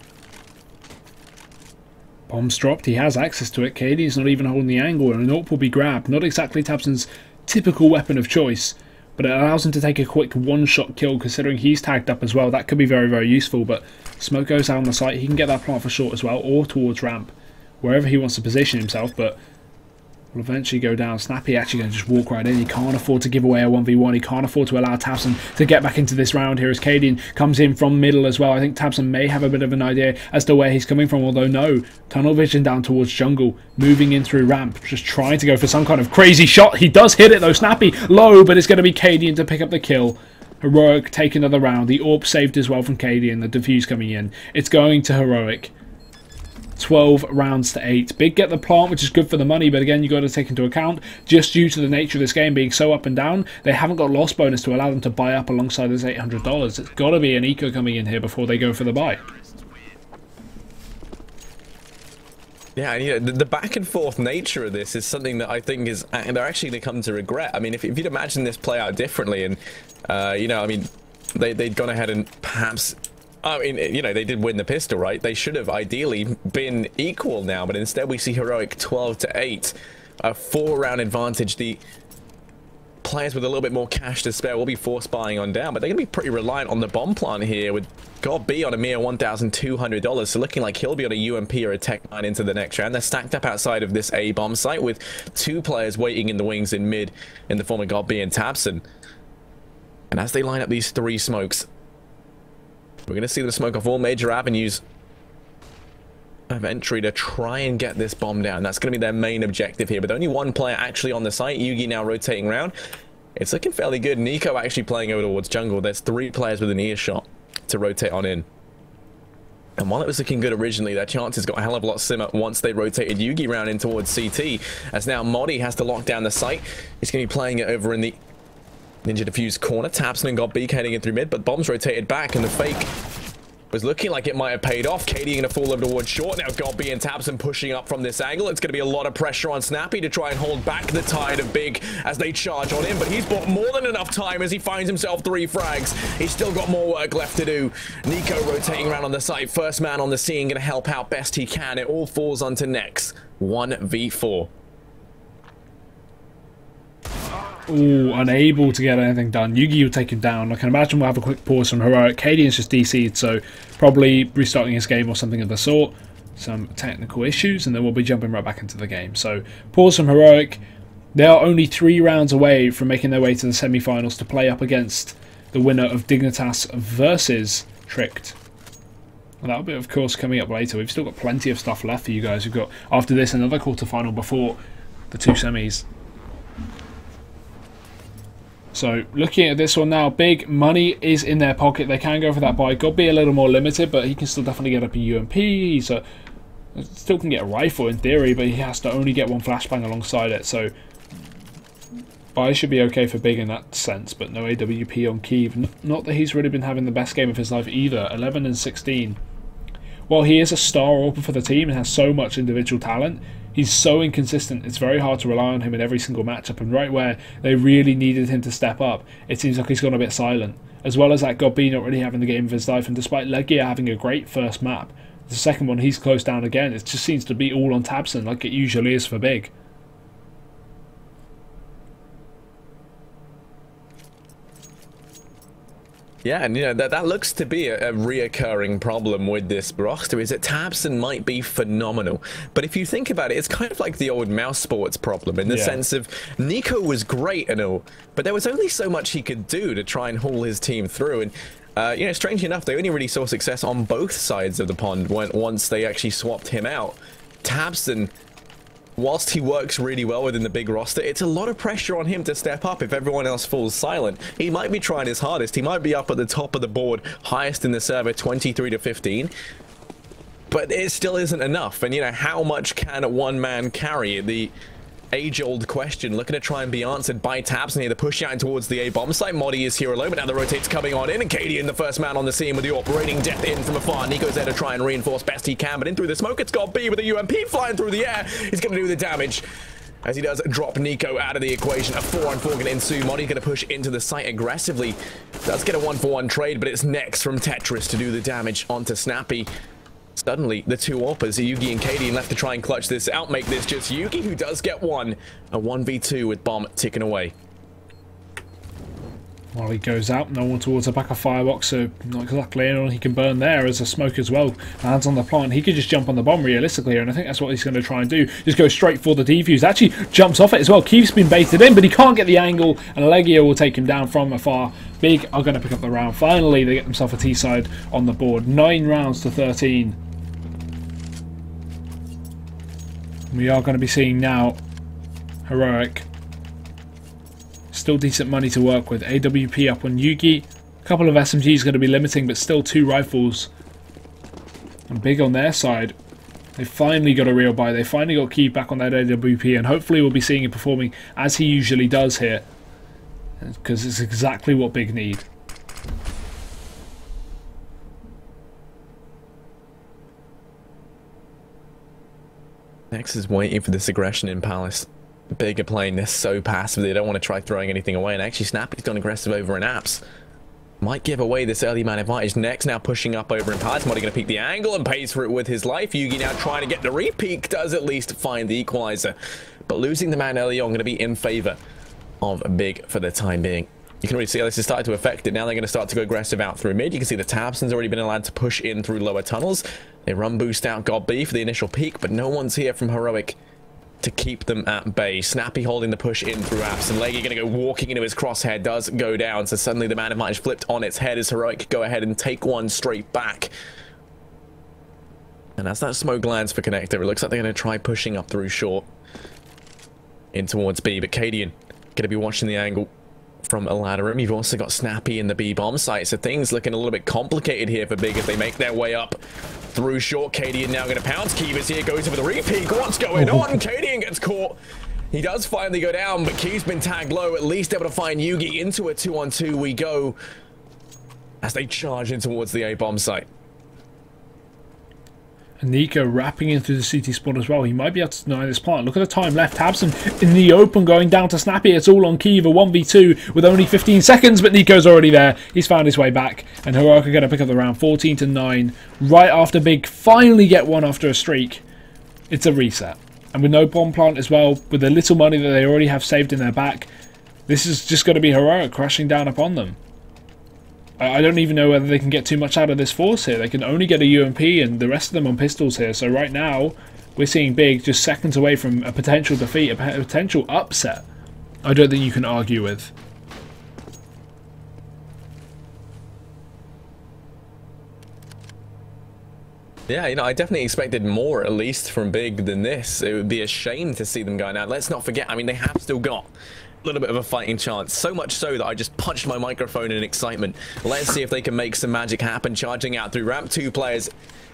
Bomb's dropped, he has access to it. Katie's not even holding the angle, and an AWP will be grabbed. Not exactly Tabson's typical weapon of choice, but it allows him to take a quick one-shot kill, considering he's tagged up as well. That could be very, very useful, but smoke goes out on the site. He can get that plant for short as well, or towards ramp, wherever he wants to position himself, but will eventually go down. Snappy actually going to just walk right in. He can't afford to give away a 1v1. He can't afford to allow Tabson to get back into this round here as Cadian comes in from middle as well. I think Tabson may have a bit of an idea as to where he's coming from, although no. Tunnel vision down towards jungle, moving in through ramp, just trying to go for some kind of crazy shot. He does hit it though. Snappy low, but it's going to be Cadian to pick up the kill. Heroic take another round. The AWP saved as well from Cadian. The defuse coming in. It's going to Heroic. 12 rounds to 8. Big get the plant, which is good for the money, but again, you've got to take into account, just due to the nature of this game being so up and down, they haven't got loss bonus to allow them to buy up alongside this $800. It's got to be an eco coming in here before they go for the buy. Yeah, and you know, the back and forth nature of this is something that I think is they're actually going to come to regret. I mean, if you'd imagine this play out differently, and you know, I mean, they'd gone ahead and perhaps, I mean, you know, they did win the pistol, right? They should have ideally been equal now, but instead we see Heroic 12 to 8, a 4-round advantage. The players with a little bit more cash to spare will be force buying on down, but they're going to be pretty reliant on the bomb plant here with God B on a mere $1,200, so looking like he'll be on a UMP or a Tech 9 into the next round. They're stacked up outside of this A bomb site with 2 players waiting in the wings in mid in the form of God B and Tabson. And as they line up these 3 smokes, we're going to see them smoke off all major avenues of entry to try and get this bomb down. That's going to be their main objective here, but only 1 player actually on the site. Yugi now rotating around. It's looking fairly good. Nico actually playing over towards jungle. There's 3 players with an earshot to rotate on in. And while it was looking good originally, their chances got a hell of a lot simmer once they rotated Yugi round in towards CT. As now Modi has to lock down the site. He's going to be playing it over in the Ninja Diffuse corner. tabseN got Beak heading in through mid, but bombs rotated back, and the fake was looking like it might have paid off. KD going to fall over towards short. Now Gobby and tabseN pushing up from this angle. It's going to be a lot of pressure on Snappy to try and hold back the tide of Big as they charge on him, but he's bought more than enough time as he finds himself 3 frags. He's still got more work left to do. Nico rotating around on the site. First man on the scene, going to help out best he can. It all falls onto Nex. 1v4. Ooh, unable to get anything done. Yugi will take him down. I can imagine we'll have a quick pause from Heroic. Cadian's just DC'd, so probably restarting his game or something of the sort. Some technical issues, and then we'll be jumping right back into the game. So, pause from Heroic. They are only 3 rounds away from making their way to the semi-finals to play up against the winner of Dignitas versus Tricked. And that'll be, of course, coming up later. We've still got plenty of stuff left for you guys. We've got, after this, another quarterfinal before the 2 semis. So, looking at this one now, Big money is in their pocket. They can go for that buy. Got to be a little more limited, but he can still definitely get up a UMP. He's still can get a rifle in theory, but he has to only get 1 flashbang alongside it. So, buy should be okay for Big in that sense, but no AWP on Kiev. Not that he's really been having the best game of his life either. 11 and 16. While he is a star AWPer for the team and has so much individual talent, he's so inconsistent. It's very hard to rely on him in every single matchup, and right where they really needed him to step up, it seems like he's gone a bit silent. As well as that, Gobby not really having the game of his life, and despite Legia having a great first map, the second one he's closed down again. It just seems to be all on tabseN like it usually is for Big. Yeah, and that looks to be a reoccurring problem with this roster, is that tabseN might be phenomenal, but if you think about it, it's kind of like the old mouse sports problem in the sense of Nico was great and all, but there was only so much he could do to try and haul his team through, and strangely enough, they only really saw success on both sides of the pond once they actually swapped him out. tabseN, whilst he works really well within the big roster, it's a lot of pressure on him to step up if everyone else falls silent. He might be trying his hardest. He might be up at the top of the board, highest in the server, 23 to 15. But it still isn't enough. And, how much can one man carry? The age-old question looking to try and be answered by tabseN here. The push out towards the A bomb site. Modi is here alone, but now the rotate's coming on in, and Cadian, the first man on the scene with the AWP, raining death in from afar. Nico's there to try and reinforce best he can, but in through the smoke, it's got B with a UMP flying through the air. He's going to do the damage as he does drop Nico out of the equation. A 4-on-4 going to ensue. Modi's going to push into the site aggressively. Does get a 1-for-1 trade, but it's Nex from Tetris to do the damage onto Snappy. Suddenly, the 2 AWPers, Yugi and Cadian, left to try and clutch this out, make this just Yugi, who does get one. A 1v2 with bomb ticking away. While he goes out, no one towards the back of firebox, so not exactly anyone he can burn there as a smoke as well. Lands on the plant. He could just jump on the bomb realistically, and I think that's what he's going to try and do. Just go straight for the defuse. Actually jumps off it as well. Keith's been baited in, but he can't get the angle, and Legia will take him down from afar. Big are going to pick up the round. Finally, they get themselves a T-side on the board. 9 rounds to 13. We are going to be seeing now Heroic. Still decent money to work with. AWP up on Yugi. A couple of SMGs going to be limiting, but still 2 rifles. And Big on their side. They finally got a real buy. They finally got Key back on that AWP, and hopefully we'll be seeing him performing as he usually does here. Because it's exactly what Big need. Nex is waiting for this aggression in Palace. Big are playing this so passively, they don't want to try throwing anything away, and actually Snappy's gone aggressive over in apps. Might give away this early man advantage. Nex now pushing up over in Palace. Modi going to peek the angle and pays for it with his life. Yugi now trying to get the re-peek, does at least find the equalizer. But losing the man early on going to be in favour of Big for the time being. You can already see how this is starting to affect it. Now they're going to start to go aggressive out through mid. You can see the tabseN's already been allowed to push in through lower tunnels. They run boost out God B for the initial peak, but no one's here from Heroic to keep them at bay. Snappy holding the push in through apps, and Leggy going to go walking into his crosshair, does go down. So suddenly the man advantage flipped on its head as Heroic go ahead and take one straight back. And as that smoke lands for Connector, it looks like they're going to try pushing up through short in towards B, but Cadian going to be watching the angle from a ladder room. You've also got Snappy in the B bomb site, so things looking a little bit complicated here for Big as they make their way up through short. Cadian now going to pounce. Keeves here goes for the repeat. What's going on? Cadian gets caught. He does finally go down, but Keeves been tagged low. At least able to find Yugi. Into a 2-on-2 we go as they charge in towards the A-bomb site. And Nico wrapping in through the CT spawn as well. He might be able to deny this plant. Look at the time left. Tabson in the open going down to Snappy. It's all on Kiva. 1v2 with only 15 seconds, but Nico's already there. He's found his way back. And Heroic are going to pick up the round 14-9. Right after Big finally get one after a streak. It's a reset. And with no bomb plant as well, with the little money that they already have saved in their back, this is just going to be Heroic crashing down upon them. I don't even know whether they can get too much out of this force here. They can only get a UMP and the rest of them on pistols here. So right now, we're seeing Big just seconds away from a potential defeat, a potential upset. I don't think you can argue with. Yeah, you know, I definitely expected more, at least, from Big than this. It would be a shame to see them going out. Let's not forget, I mean, they have still got a little bit of a fighting chance. So much so that I just punched my microphone in excitement. Let's see if they can make some magic happen. Charging out through ramp, 2 players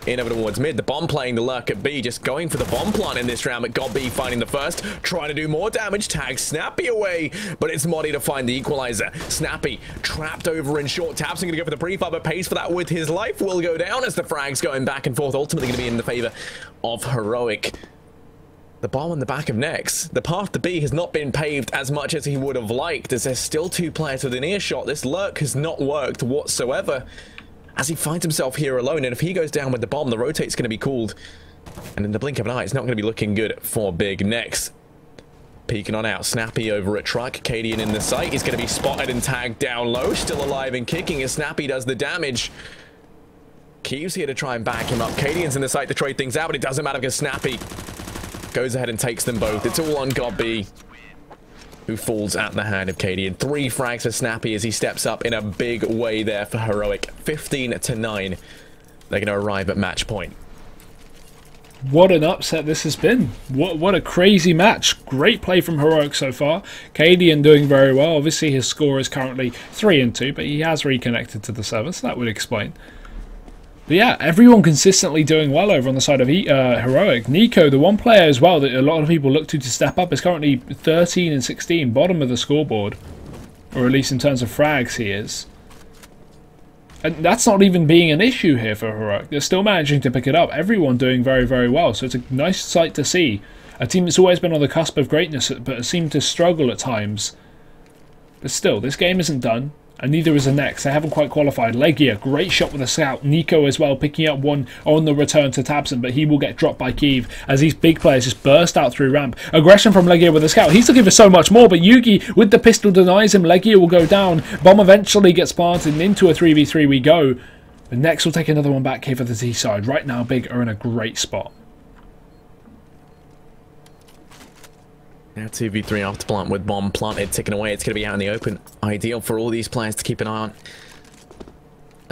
in over towards mid. The bomb playing the lurk at B, just going for the bomb plant in this round, but got B finding the first, trying to do more damage. Tag Snappy away, but it's Moddy to find the equalizer. Snappy trapped over in short. Tabson gonna go for the pre-fire, but pays for that with his life. Will go down as the frags going back and forth, ultimately gonna be in the favor of Heroic. The bomb on the back of Nex. The path to B has not been paved as much as he would have liked, as there's still 2 players within earshot. This lurk has not worked whatsoever, as he finds himself here alone, and if he goes down with the bomb, the rotate's going to be called. And in the blink of an eye, it's not going to be looking good for Big. Nex peeking on out. Snappy over at Truck. Cadian in the sight. He's going to be spotted and tagged down low. Still alive and kicking as Snappy does the damage. Keeves here to try and back him up. Cadian's in the sight to trade things out, but it doesn't matter because Snappy goes ahead and takes them both. It's all on Godby, who falls at the hand of Cadian. 3 frags for Snappy as he steps up in a big way there for Heroic. 15-9. They're going to arrive at match point. What an upset this has been. What a crazy match. Great play from Heroic so far. Cadian doing very well. Obviously his score is currently 3-2, but he has reconnected to the server, so that would explain. But yeah, everyone consistently doing well over on the side of Heroic. Nico, the one player as well that a lot of people look to step up, is currently 13-16, bottom of the scoreboard. Or at least in terms of frags he is. And that's not even being an issue here for Heroic. They're still managing to pick it up. Everyone doing very, very well. So it's a nice sight to see. A team that's always been on the cusp of greatness, but has seemed to struggle at times. But still, this game isn't done. And neither is the next. They haven't quite qualified. Legia, great shot with a scout. Nico as well, picking up one on the return to Tabson, but he will get dropped by Kiev as these big players just burst out through ramp. Aggression from Legia with a scout. He's looking for so much more, but Yugi with the pistol denies him. Legia will go down. Bomb eventually gets planted, and into a 3v3 we go. But next we'll take another one back here for the T side. Right now, Big are in a great spot. Now 2v3 after plant with bomb planted, ticking away. It's going to be out in the open. Ideal for all these players to keep an eye on.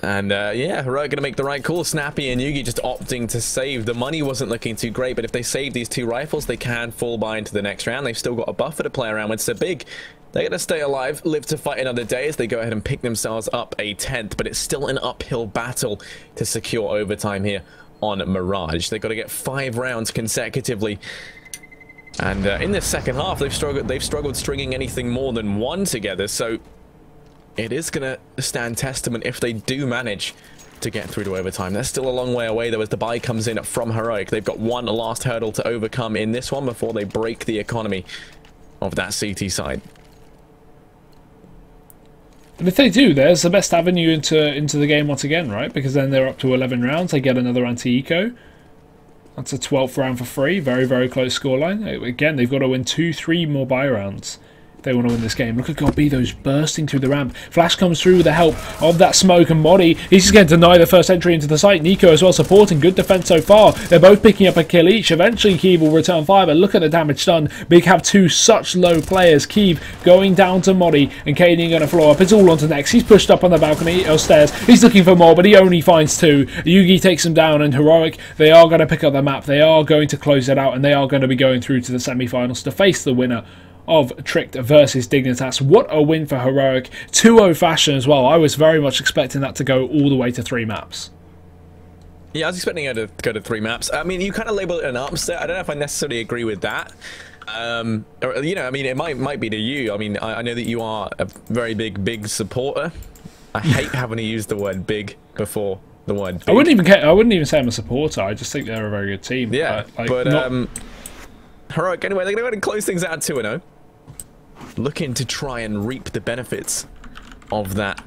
And yeah, Heroic going to make the right call. Snappy and Yugi just opting to save. The money wasn't looking too great, but if they save these 2 rifles, they can fall by into the next round. They've still got a buffer to play around with. So Big, they're going to stay alive, live to fight another day as they go ahead and pick themselves up a 10th. But it's still an uphill battle to secure overtime here on Mirage. They've got to get 5 rounds consecutively. And in this second half, they've struggled stringing anything more than 1 together. So it is going to stand testament if they do manage to get through to overtime. They're still a long way away, though, as the buy comes in from Heroic. They've got one last hurdle to overcome in this one before they break the economy of that CT side. And if they do, there's the best avenue into the game once again, right? Because then they're up to 11 rounds. They get another anti-eco. That's a 12th round for free. Very, very close scoreline. Again, they've got to win 2-3 more buy rounds if they want to win this game. Look at Godby, those bursting through the ramp. Flash comes through with the help of that smoke, and Moddy, he's just going to deny the first entry into the site. Nico as well supporting. Good defense so far. They're both picking up a kill each. Eventually, Keev will return fire, but look at the damage done. Big have 2 such low players. Keev going down to Moddy, and Kaden going to floor up. It's all onto Nex. He's pushed up on the balcony or stairs. He's looking for more, but he only finds 2. Yugi takes him down, and Heroic, they are going to pick up the map. They are going to close it out, and they are going to be going through to the semi-finals to face the winner of Tricked versus Dignitas. What a win for Heroic. 2-0 fashion as well. I was very much expecting that to go all the way to 3 maps. Yeah, I was expecting her to go to 3 maps. I mean, you kind of label it an upset. I don't know if I necessarily agree with that. Or, you know, I mean, it might be to you. I mean, I know that you are a very big supporter. I hate having to use the word big before the word big. I wouldn't even say I'm a supporter. I just think they're a very good team. Yeah, but Heroic, anyway, they're going to go ahead and close things out 2-0. Looking to try and reap the benefits of that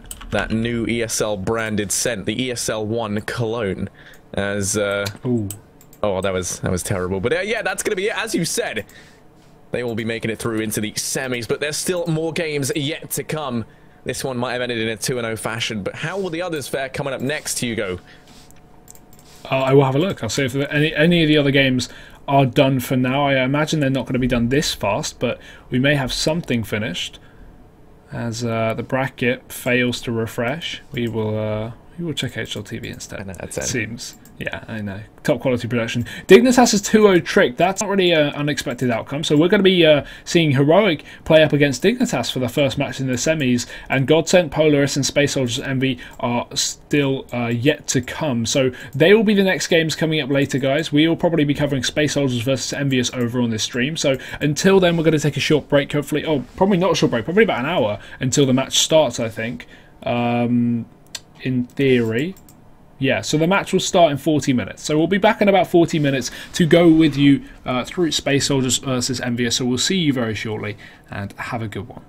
new ESL branded scent, the ESL One Cologne. As Ooh. Oh, that was terrible. But yeah, that's going to be it. As you said, they will be making it through into the semis, but there's still more games yet to come. This one might have ended in a 2-0 fashion, but how will the others fare coming up next, Hugo? I will have a look. I'll see if any of the other games are done for now. I imagine they're not going to be done this fast, but we may have something finished. As the bracket fails to refresh, we will check HLTV instead. It seems. Yeah, I know. Top quality production. Dignitas's 2-0 trick. That's not really an unexpected outcome. So we're going to be seeing Heroic play up against Dignitas for the first match in the semis. And Godsent, Polaris, and Space Soldiers Envy are still yet to come. So they will be the next games coming up later, guys. We will probably be covering Space Soldiers versus Envious over on this stream. So until then, we're going to take a short break. Hopefully, oh, probably not a short break. Probably about an hour until the match starts, I think. In theory. Yeah, so the match will start in 40 minutes. So we'll be back in about 40 minutes to go with you through Space Soldiers versus Envious. So we'll see you very shortly, and have a good one.